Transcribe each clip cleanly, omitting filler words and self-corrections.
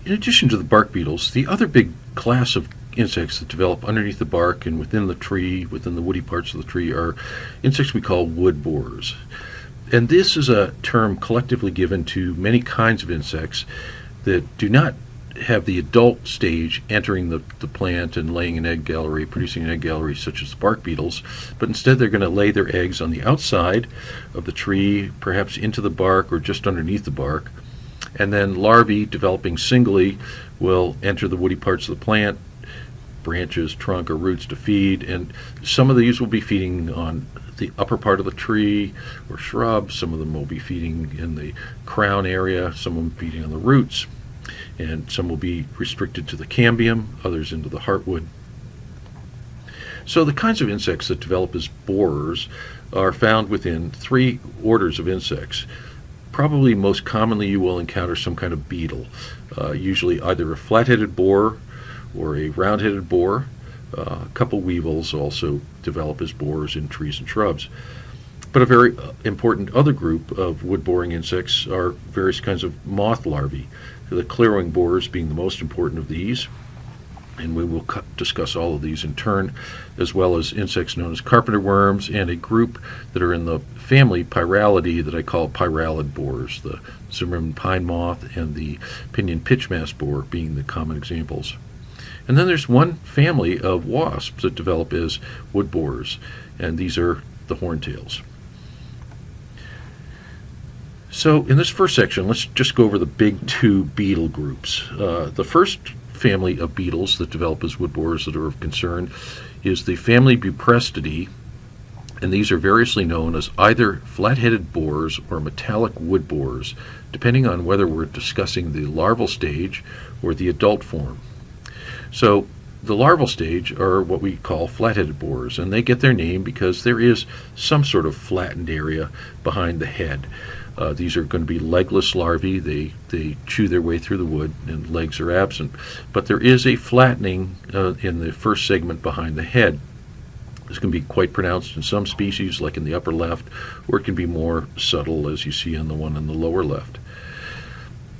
In addition to the bark beetles, the other big class of insects that develop underneath the bark and within the tree, within the woody parts of the tree, are insects we call wood borers. And this is a term collectively given to many kinds of insects that do not have the adult stage entering the plant and laying an egg gallery, producing an egg gallery such as the bark beetles, but instead they're going to lay their eggs on the outside of the tree, perhaps into the bark or just underneath the bark. And then larvae developing singly will enter the woody parts of the plant, branches, trunk, or roots to feed, and some of these will be feeding on the upper part of the tree or shrub. Some of them will be feeding in the crown area, some of them feeding on the roots, and some will be restricted to the cambium, others into the heartwood. So the kinds of insects that develop as borers are found within 3 orders of insects. Probably most commonly you will encounter some kind of beetle, usually either a flat-headed borer or a round-headed borer. A couple weevils also develop as borers in trees and shrubs. But a very important other group of wood-boring insects are various kinds of moth larvae, the clearwing borers being the most important of these. And we will discuss all of these in turn, as well as insects known as carpenter worms and a group that are in the family Pyralidae that I call pyralid borers, the Zimmerman pine moth and the pinion pitchmast borer being the common examples. And then there's one family of wasps that develop as wood borers, and these are the horntails. So in this first section, let's just go over the big 2 beetle groups. The first family of beetles that develop as wood borers that are of concern is the family Buprestidae, and these are variously known as either flat-headed borers or metallic wood borers, depending on whether we're discussing the larval stage or the adult form. So the larval stage are what we call flat-headed borers, and they get their name because there is some sort of flattened area behind the head. These are going to be legless larvae. They chew their way through the wood, and legs are absent. But there is a flattening in the first segment behind the head. This can be quite pronounced in some species, like in the upper left, or it can be more subtle, as you see on the one in the lower left.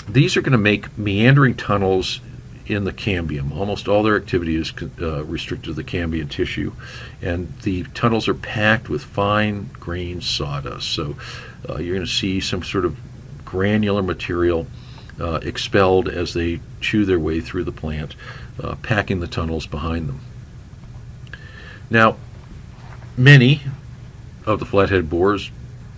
These are going to make meandering tunnels in the cambium. Almost all their activity is restricted to the cambium tissue, and the tunnels are packed with fine grained sawdust. So you're going to see some sort of granular material expelled as they chew their way through the plant, packing the tunnels behind them. Now, many of the flathead borers,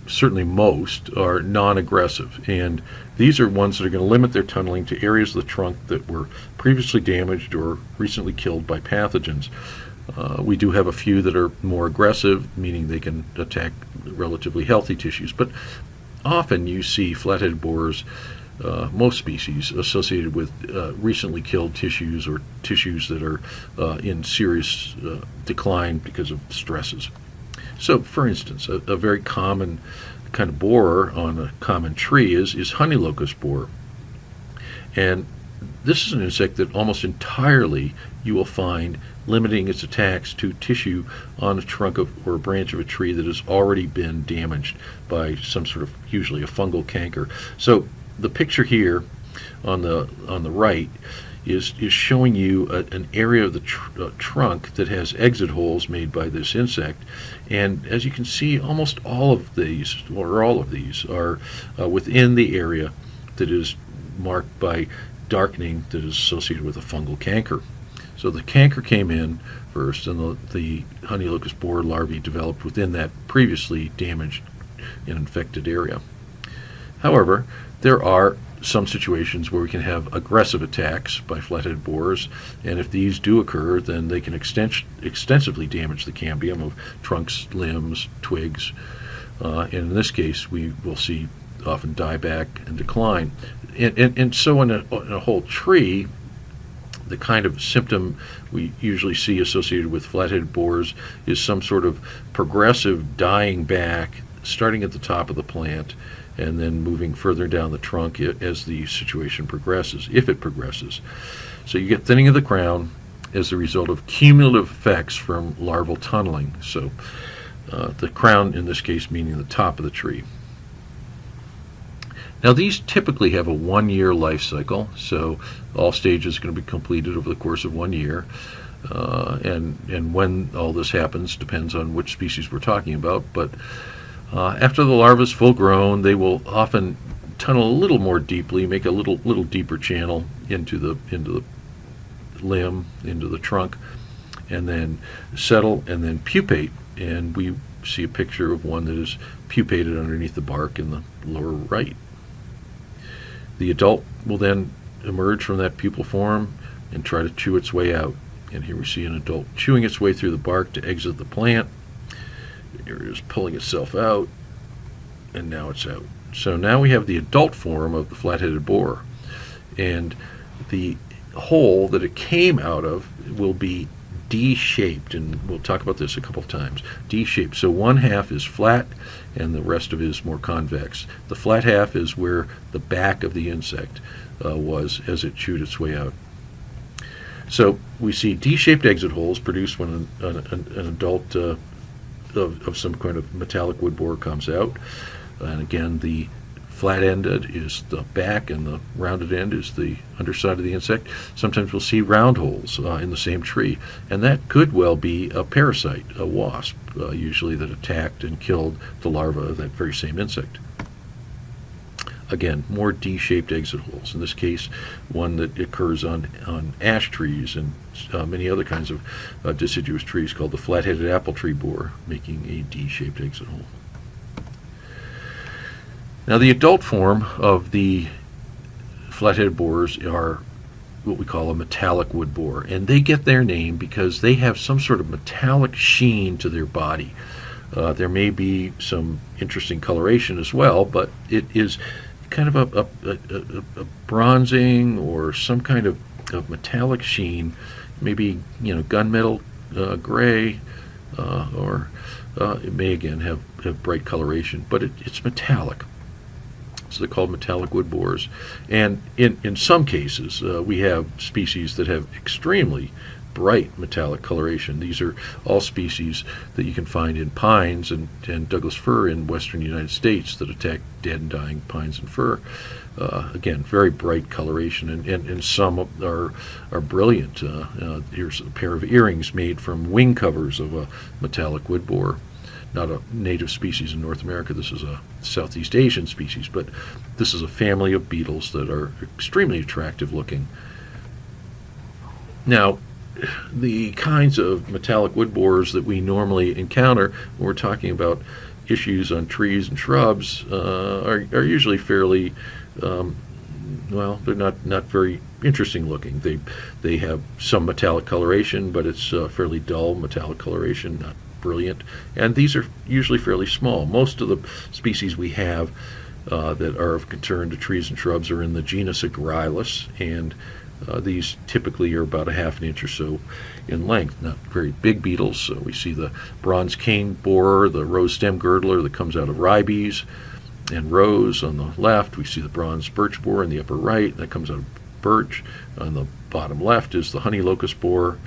certainly most, are non-aggressive, and these are ones that are going to limit their tunneling to areas of the trunk that were previously damaged or recently killed by pathogens. We do have a few that are more aggressive, meaning they can attack relatively healthy tissues, but often you see flathead borers, most species, associated with recently killed tissues or tissues that are in serious decline because of stresses. So, for instance, a very common kind of borer on a common tree is honey locust borer. And this is an insect that almost entirely you will find limiting its attacks to tissue on a trunk or a branch of a tree that has already been damaged by some sort of, usually a fungal canker. So the picture here on the right is showing you an area of the trunk that has exit holes made by this insect, and as you can see, almost all of these, or all of these, are within the area that is marked by darkening that is associated with a fungal canker. So the canker came in first, and the honey locust borer larvae developed within that previously damaged and infected area. However, there are some situations where we can have aggressive attacks by flathead borers, and if these do occur, then they can extensively damage the cambium of trunks, limbs, twigs, and in this case we will see often dieback and decline. And so in a whole tree, the kind of symptom we usually see associated with flathead borers is some sort of progressive dying back, starting at the top of the plant and then moving further down the trunk as the situation progresses, if it progresses. So you get thinning of the crown as a result of cumulative effects from larval tunneling. So the crown, in this case, meaning the top of the tree. Now, these typically have a 1-year life cycle, so all stages are going to be completed over the course of 1 year. And when all this happens depends on which species we're talking about. But after the larva is full grown, they will often tunnel a little more deeply, make a little deeper channel into the limb, into the trunk, and then settle and then pupate. And we see a picture of one that is pupated underneath the bark in the lower right. The adult will then emerge from that pupal form and try to chew its way out. And here we see an adult chewing its way through the bark to exit the plant. Here it is pulling itself out, and now it's out. So now we have the adult form of the flat-headed borer. And the hole that it came out of will be D-shaped, and we'll talk about this a couple of times. D-shaped, so one half is flat and the rest of it is more convex. The flat half is where the back of the insect was as it chewed its way out. So we see D-shaped exit holes produced when an adult of some kind of metallic wood borer comes out. And again, the flat-ended is the back and the rounded end is the underside of the insect. Sometimes we'll see round holes in the same tree, and that could well be a parasite, a wasp, usually that attacked and killed the larva of that very same insect. Again, more D-shaped exit holes. In this case, one that occurs on ash trees and many other kinds of deciduous trees called the flat-headed apple tree borer, making a D-shaped exit hole. Now, the adult form of the flat-headed borers are what we call a metallic wood borer, and they get their name because they have some sort of metallic sheen to their body. There may be some interesting coloration as well, but it is kind of a bronzing or some kind of metallic sheen, maybe gunmetal gray, or it may again have bright coloration, but it's metallic. So they're called metallic wood borers. And in some cases, we have species that have extremely bright metallic coloration. These are all species that you can find in pines and Douglas fir in western United States that attack dead and dying pines and fir. Again, very bright coloration, and some are brilliant. Here's a pair of earrings made from wing covers of a metallic wood borer. Not a native species in North America. This is a Southeast Asian species, but this is a family of beetles that are extremely attractive looking. Now, the kinds of metallic wood borers that we normally encounter when we're talking about issues on trees and shrubs are usually fairly, they're not very interesting looking. They have some metallic coloration, but it's fairly dull metallic coloration, not brilliant, and these are usually fairly small. Most of the species we have that are of concern to trees and shrubs are in the genus Agrylus, and these typically are about a half an inch or so in length, not very big beetles. So we see the bronze cane borer, the rose stem girdler that comes out of ribes and rose on the left. We see the bronze birch borer in the upper right, that comes out of birch. On the bottom left is the honey locust borer,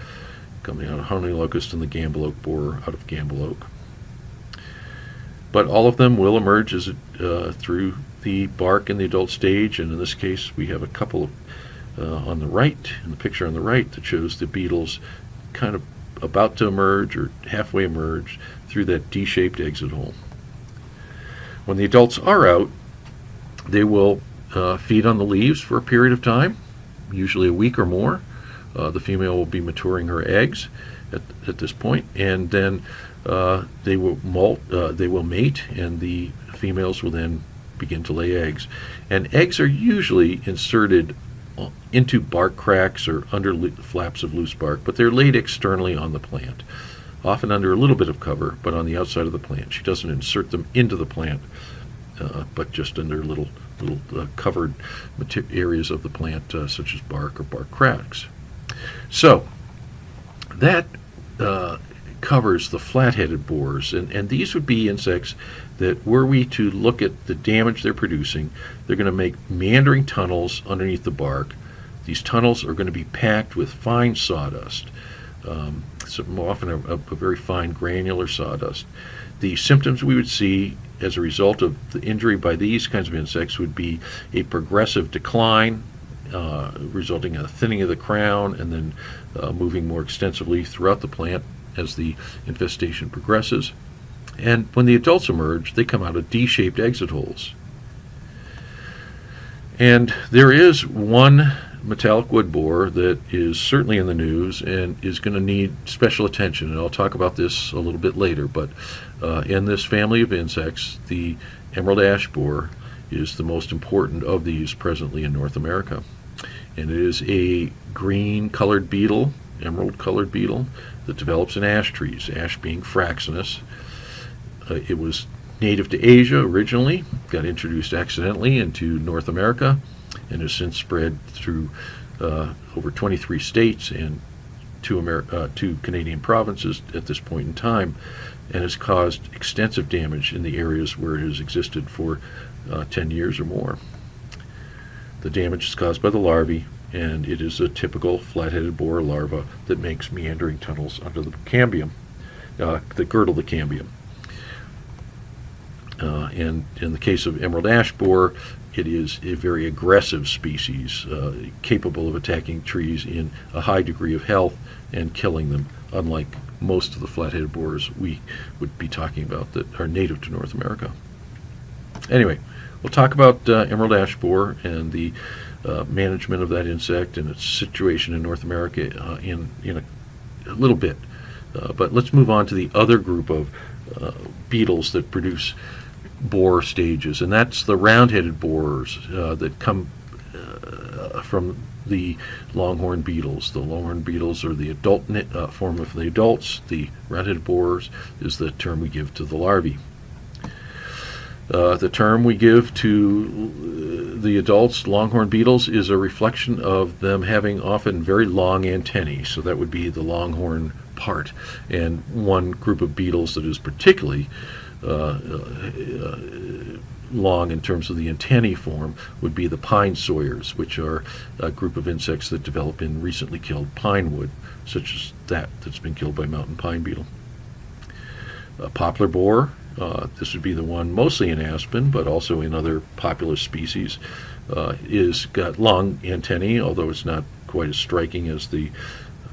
coming out of honey locust, and the gamble oak borer out of gamble oak. But all of them will emerge as through the bark in the adult stage, and in this case we have a couple of on the right, in the picture on the right, that shows the beetles kind of about to emerge or halfway emerge through that D-shaped exit hole. When the adults are out, they will feed on the leaves for a period of time, usually a week or more. The female will be maturing her eggs at this point, and then they will mate, and the females will then begin to lay eggs. And eggs are usually inserted into bark cracks or under flaps of loose bark, but they're laid externally on the plant, often under a little bit of cover, but on the outside of the plant. She doesn't insert them into the plant, but just under little covered areas of the plant, such as bark or bark cracks. So that covers the flat-headed borers, and these would be insects that, were we to look at the damage they're producing, they're going to make meandering tunnels underneath the bark. These tunnels are going to be packed with fine sawdust, so often a very fine granular sawdust. The symptoms we would see as a result of the injury by these kinds of insects would be a progressive decline, resulting in a thinning of the crown and then moving more extensively throughout the plant as the infestation progresses. And when the adults emerge, they come out of D-shaped exit holes. And there is one metallic wood borer that is certainly in the news and is going to need special attention, and I'll talk about this a little bit later, but in this family of insects, the emerald ash borer is the most important of these presently in North America. And it is a green-colored beetle, emerald-colored beetle, that develops in ash trees, ash being fraxinus. It was native to Asia originally, got introduced accidentally into North America, and has since spread through over 23 states and two Canadian provinces at this point in time, and has caused extensive damage in the areas where it has existed for 10 years or more. The damage is caused by the larvae, and it is a typical flat-headed borer larva that makes meandering tunnels under the cambium, that girdle the cambium. And in the case of emerald ash borer, it is a very aggressive species, capable of attacking trees in a high degree of health and killing them, unlike most of the flat-headed borers we would be talking about that are native to North America. Anyway, we'll talk about emerald ash borer and the management of that insect and its situation in North America in a little bit. But let's move on to the other group of beetles that produce borer stages, and that's the round-headed borers that come from the longhorn beetles. The longhorn beetles are the adult form of the adults. The round-headed borers is the term we give to the larvae. The term we give to the adults, longhorn beetles, is a reflection of them having often very long antennae, so that would be the longhorn part. And one group of beetles that is particularly long in terms of the antennae form would be the pine sawyers, which are a group of insects that develop in recently killed pine wood, such as that's been killed by mountain pine beetle. Poplar borer, this would be the one mostly in aspen, but also in other populous species, is got long antennae, although it's not quite as striking as the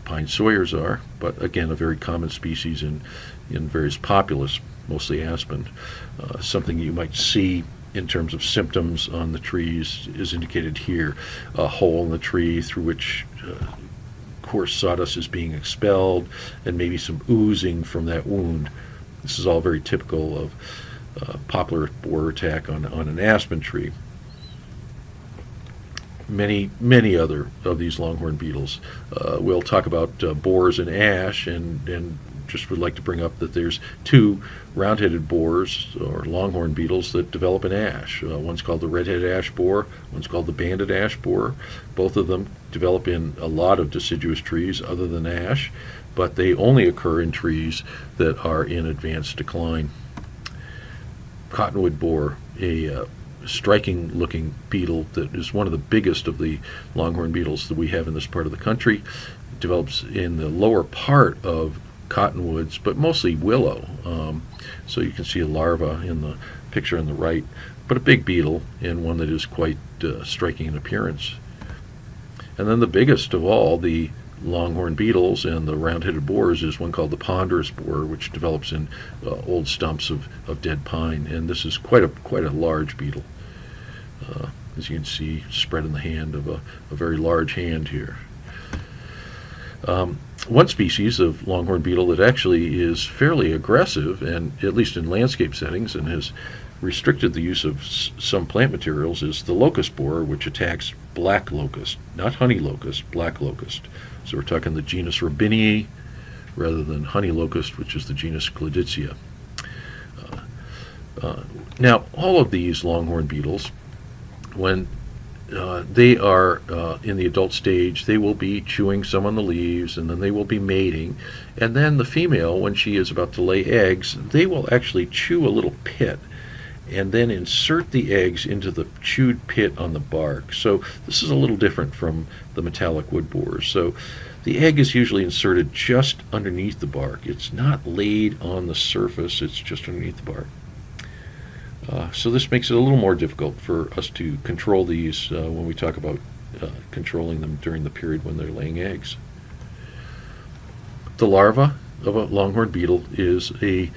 pine sawyers are, but again a very common species in various populous, mostly aspen. Something you might see in terms of symptoms on the trees is indicated here. A hole in the tree through which coarse sawdust is being expelled, and maybe some oozing from that wound. This is all very typical of poplar borer attack on an aspen tree. Many other of these longhorn beetles. We'll talk about borers in ash, and just would like to bring up that there's two round-headed borers or longhorn beetles that develop in ash. One's called the red-headed ash borer, one's called the banded ash borer. Both of them develop in a lot of deciduous trees other than ash, but they only occur in trees that are in advanced decline. Cottonwood borer, a striking-looking beetle that is one of the biggest of the longhorn beetles that we have in this part of the country, develops in the lower part of cottonwoods, but mostly willow. So you can see a larva in the picture on the right, but a big beetle and one that is quite striking in appearance. And then the biggest of all the longhorn beetles and the round-headed borers is one called the ponderous borer, which develops in old stumps of dead pine, and this is quite a large beetle. As you can see, spread in the hand of a very large hand here. One species of longhorn beetle that actually is fairly aggressive, and at least in landscape settings, and has restricted the use of some plant materials, is the locust borer, which attacks black locust, not honey locust, black locust. So we're talking the genus Robinii rather than honey locust, which is the genus Cladicea. Now, all of these longhorn beetles, when they are in the adult stage, they will be chewing some on the leaves, and then they will be mating. And then the female, when she is about to lay eggs, they will actually chew a little pit. and then insert the eggs into the chewed pit on the bark. So this is a little different from the metallic wood borers. So the egg is usually inserted just underneath the bark. It's not laid on the surface, it's just underneath the bark. So this makes it a little more difficult for us to control these when we talk about controlling them during the period when they're laying eggs. The larva of a longhorn beetle is a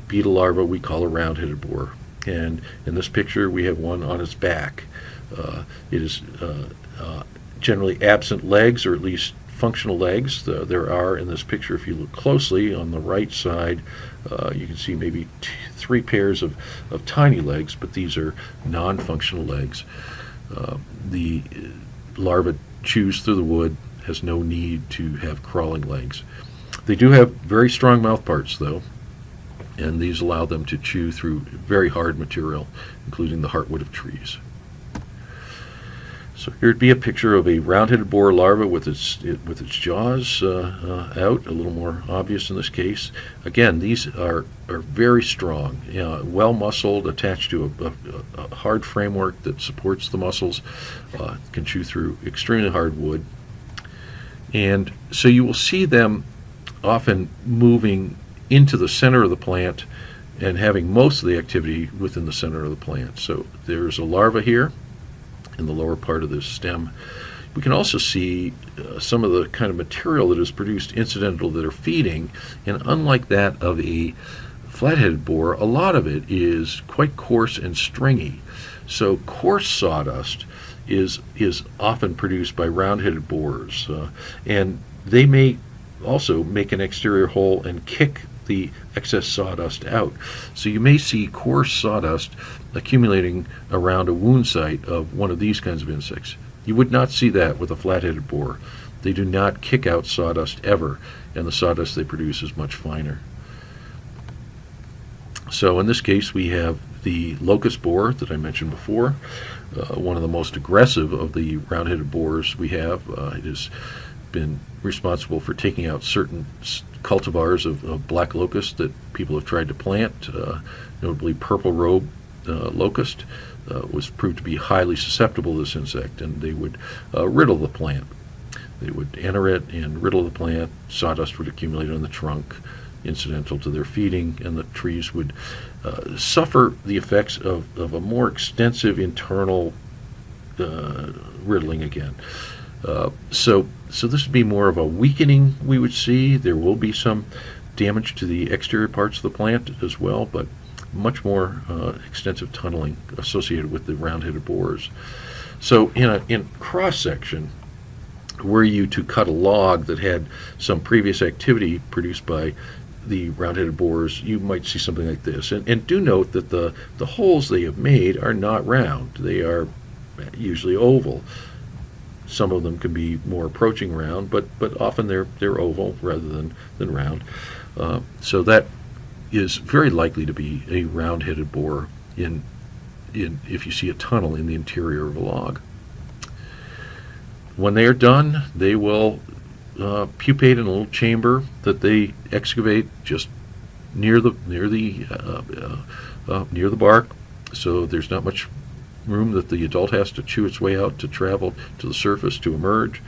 beetle larva we call a round-headed borer. And in this picture we have one on its back. It is generally absent legs, or at least functional legs. There are in this picture, if you look closely on the right side, you can see maybe 3 pairs of tiny legs, but these are non-functional legs. The larva chews through the wood, has no need to have crawling legs. They do have very strong mouth parts, though, and these allow them to chew through very hard material, including the heartwood of trees. So here'd be a picture of a round-headed borer larva with its jaws out, a little more obvious in this case. Again, these are very strong, well muscled, attached to a hard framework that supports the muscles, can chew through extremely hard wood. And so you will see them often moving into the center of the plant and having most of the activity within the center of the plant. So there's a larva here in the lower part of this stem. We can also see some of the kind of material that is produced incidental that are feeding, and unlike that of a flat-headed borer, a lot of it is quite coarse and stringy. So coarse sawdust is often produced by round-headed borers, and they may also make an exterior hole and kick the excess sawdust out. So you may see coarse sawdust accumulating around a wound site of one of these kinds of insects. You would not see that with a flat-headed borer. They do not kick out sawdust ever, and the sawdust they produce is much finer. So in this case we have the locust borer that I mentioned before, one of the most aggressive of the round-headed borers we have. It has been responsible for taking out certain cultivars of black locust that people have tried to plant, notably purple robe locust was proved to be highly susceptible to this insect, and they would riddle the plant. They would enter it and riddle the plant. Sawdust would accumulate on the trunk, incidental to their feeding, and the trees would suffer the effects of a more extensive internal riddling again. So this would be more of a weakening we would see. There will be some damage to the exterior parts of the plant as well, but much more extensive tunneling associated with the round-headed borers. So in cross-section, were you to cut a log that had some previous activity produced by the round-headed borers, you might see something like this. And do note that the holes they have made are not round. They are usually oval. Some of them can be more approaching round, but often they're oval rather than round. So that is very likely to be a round-headed borer if you see a tunnel in the interior of a log. When they are done, they will pupate in a little chamber that they excavate just near the bark, so there's not much room that the adult has to chew its way out to travel to the surface to emerge,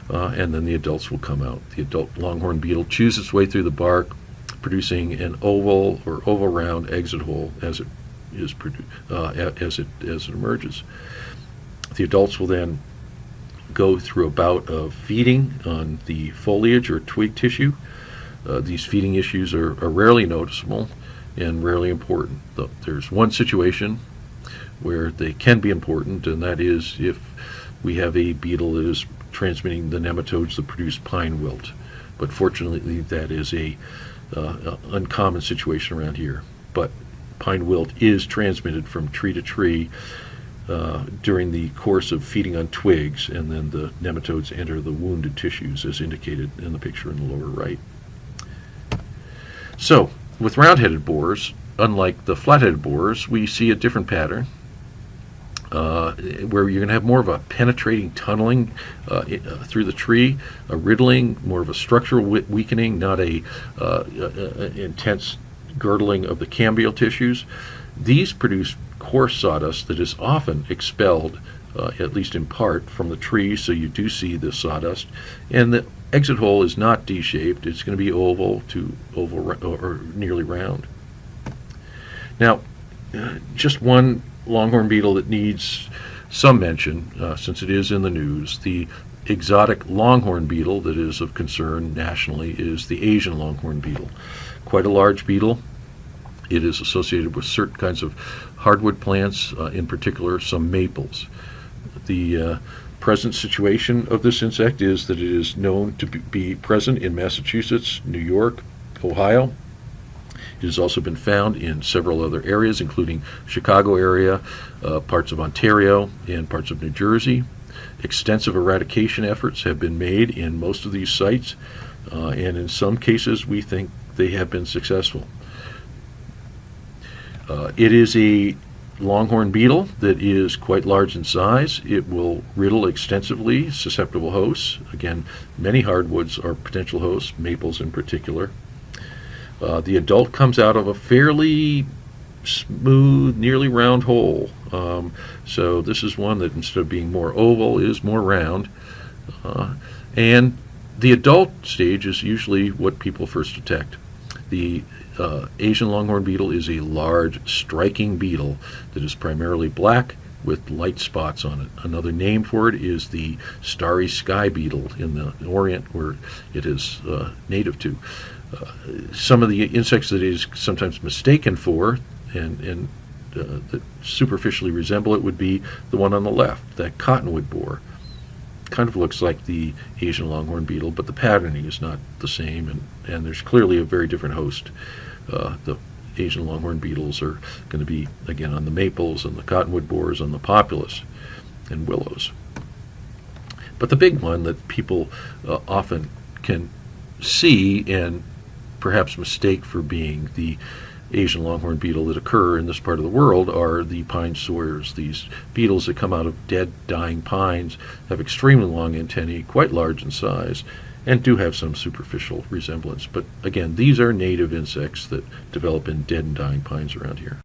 and then the adults will come out. The adult longhorn beetle chews its way through the bark, producing an oval or oval round exit hole as it emerges. The adults will then go through a bout of feeding on the foliage or twig tissue. These feeding issues are rarely noticeable and rarely important. There's one situation where they can be important, and that is if we have a beetle that is transmitting the nematodes that produce pine wilt. But fortunately, that is a uncommon situation around here. But pine wilt is transmitted from tree to tree during the course of feeding on twigs, and then the nematodes enter the wounded tissues, as indicated in the picture in the lower right. So, with round-headed borers, unlike the flat-headed borers, we see a different pattern, where you're going to have more of a penetrating tunneling through the tree, a riddling, more of a structural weakening, not a intense girdling of the cambial tissues. These produce coarse sawdust that is often expelled, at least in part, from the tree, so you do see the sawdust. And the exit hole is not D-shaped. It's going to be oval to oval or nearly round. Now, just one longhorn beetle that needs some mention, since it is in the news. The exotic longhorn beetle that is of concern nationally is the Asian longhorn beetle. Quite a large beetle. It is associated with certain kinds of hardwood plants, in particular some maples. The present situation of this insect is that it is known to be present in Massachusetts, New York, Ohio. It has also been found in several other areas, including Chicago area, parts of Ontario, and parts of New Jersey. Extensive eradication efforts have been made in most of these sites, and in some cases we think they have been successful. It is a longhorn beetle that is quite large in size. It will riddle extensively susceptible hosts. Again, many hardwoods are potential hosts, maples in particular. The adult comes out of a fairly smooth, nearly round hole. So this is one that, instead of being more oval, is more round. And the adult stage is usually what people first detect. The Asian longhorn beetle is a large, striking beetle that is primarily black with light spots on it. Another name for it is the starry sky beetle in the Orient, where it is native to. Some of the insects that it is sometimes mistaken for and that superficially resemble it would be the one on the left, that cottonwood borer. Kind of looks like the Asian longhorn beetle, but the patterning is not the same, and there's clearly a very different host. The Asian longhorn beetles are going to be, again, on the maples, and the cottonwood borers on the populus and willows. But the big one that people often can see and perhaps mistake for being the Asian longhorn beetle that occur in this part of the world are the pine sawyers. These beetles that come out of dead, dying pines have extremely long antennae, quite large in size, and do have some superficial resemblance. But again, these are native insects that develop in dead and dying pines around here.